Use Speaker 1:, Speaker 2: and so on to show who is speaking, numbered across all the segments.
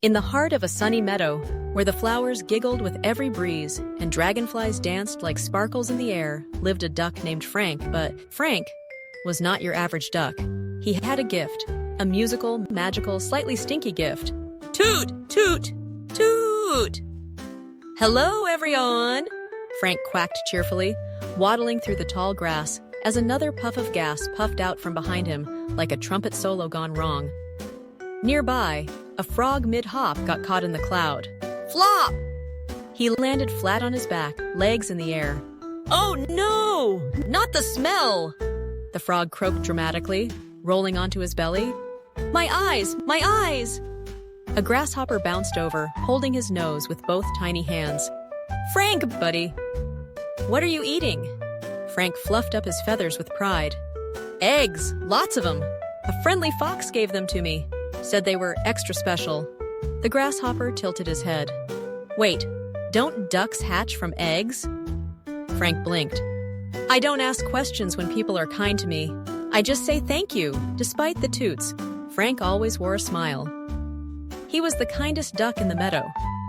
Speaker 1: In the heart of a sunny meadow, where the flowers giggled with every breeze and dragonflies danced like sparkles in the air, lived a duck named Frank. But Frank was not your average duck. He had a gift, a musical, magical, slightly stinky gift. Toot, toot, toot! Hello, everyone! Frank quacked cheerfully, waddling through the tall grass as another puff of gas puffed out from behind him like a trumpet solo gone wrong. Nearby, a frog mid-hop got caught in the cloud. Flop! He landed flat on his back, legs in the air. Oh no! Not the smell! The frog croaked dramatically, rolling onto his belly. My eyes! My eyes! A grasshopper bounced over, holding his nose with both tiny hands. Frank, buddy! What are you eating? Frank fluffed up his feathers with pride. Eggs! Lots of them! A friendly fox gave them to me. Said they were extra special. The grasshopper tilted his head. Wait, don't ducks hatch from eggs? Frank blinked. I don't ask questions when people are kind to me. I just say thank you, despite the toots. Frank always wore a smile. He was the kindest duck in the meadow,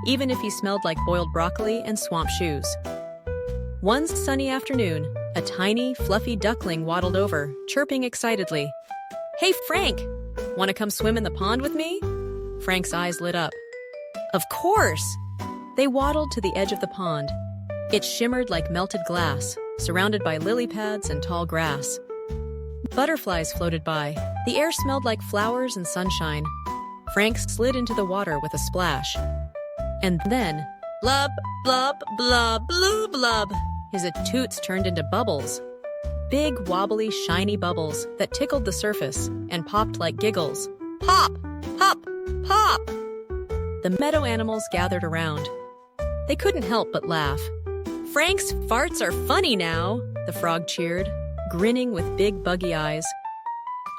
Speaker 1: even if he smelled like boiled broccoli and swamp shoes. One sunny afternoon, a tiny, fluffy duckling waddled over, chirping excitedly. Hey, Frank! Want to come swim in the pond with me? Frank's eyes lit up. Of course! They waddled to the edge of the pond. It shimmered like melted glass, surrounded by lily pads and tall grass. Butterflies floated by. The air smelled like flowers and sunshine. Frank slid into the water with a splash. And then, blub, blub, blub, blue blub, his toots turned into bubbles. Big, wobbly, shiny bubbles that tickled the surface and popped like giggles. Pop! Pop! Pop! The meadow animals gathered around. They couldn't help but laugh. Frank's farts are funny now, the frog cheered, grinning with big buggy eyes.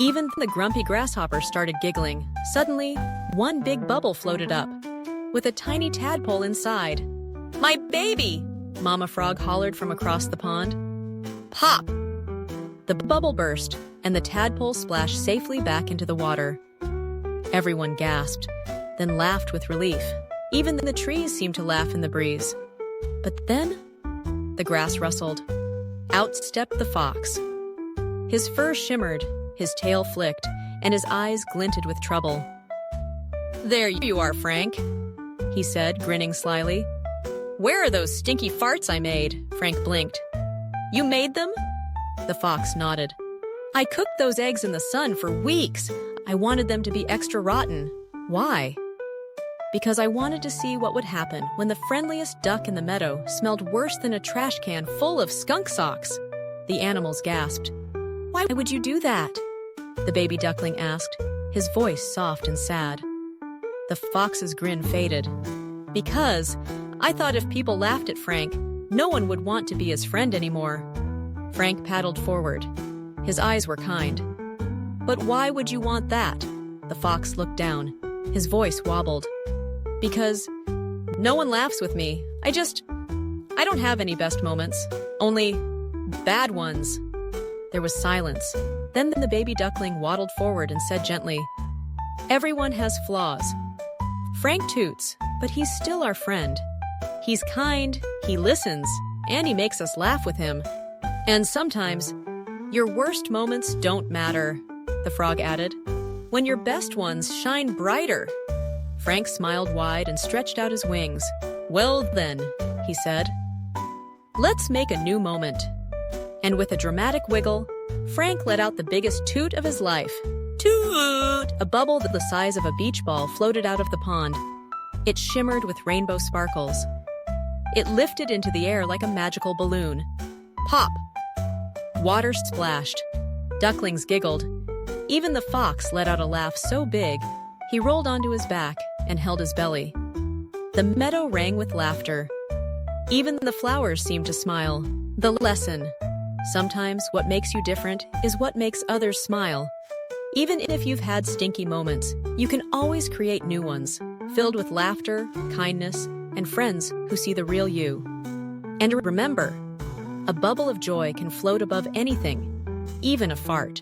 Speaker 1: Even the grumpy grasshopper started giggling. Suddenly, one big bubble floated up, with a tiny tadpole inside. My baby! Mama Frog hollered from across the pond. Pop! The bubble burst, and the tadpole splashed safely back into the water. Everyone gasped, then laughed with relief. Even the trees seemed to laugh in the breeze. But then, the grass rustled. Out stepped the fox. His fur shimmered, his tail flicked, and his eyes glinted with trouble. There you are, Frank, he said, grinning slyly. Where are those stinky farts I made? Frank blinked. You made them? The fox nodded. I cooked those eggs in the sun for weeks. I wanted them to be extra rotten. Why? Because I wanted to see what would happen when the friendliest duck in the meadow smelled worse than a trash can full of skunk socks. The animals gasped. Why would you do that? The baby duckling asked, his voice soft and sad. The fox's grin faded. Because I thought if people laughed at Frank, no one would want to be his friend anymore. Frank paddled forward. His eyes were kind. But why would you want that? The fox looked down. His voice wobbled. Because no one laughs with me. I don't have any best moments. Only bad ones. There was silence. Then the baby duckling waddled forward and said gently, Everyone has flaws. Frank toots, but he's still our friend. He's kind, he listens, and he makes us laugh with him. And sometimes, your worst moments don't matter, the frog added. When your best ones shine brighter. Frank smiled wide and stretched out his wings. Well then, he said. Let's make a new moment. And with a dramatic wiggle, Frank let out the biggest toot of his life. Toot! A bubble the size of a beach ball floated out of the pond. It shimmered with rainbow sparkles. It lifted into the air like a magical balloon. Pop! Water splashed. Ducklings giggled. Even the fox let out a laugh so big, he rolled onto his back and held his belly. The meadow rang with laughter. Even the flowers seemed to smile. The lesson. Sometimes what makes you different is what makes others smile. Even if you've had stinky moments, you can always create new ones, filled with laughter, kindness, and friends who see the real you. And remember, a bubble of joy can float above anything, even a fart.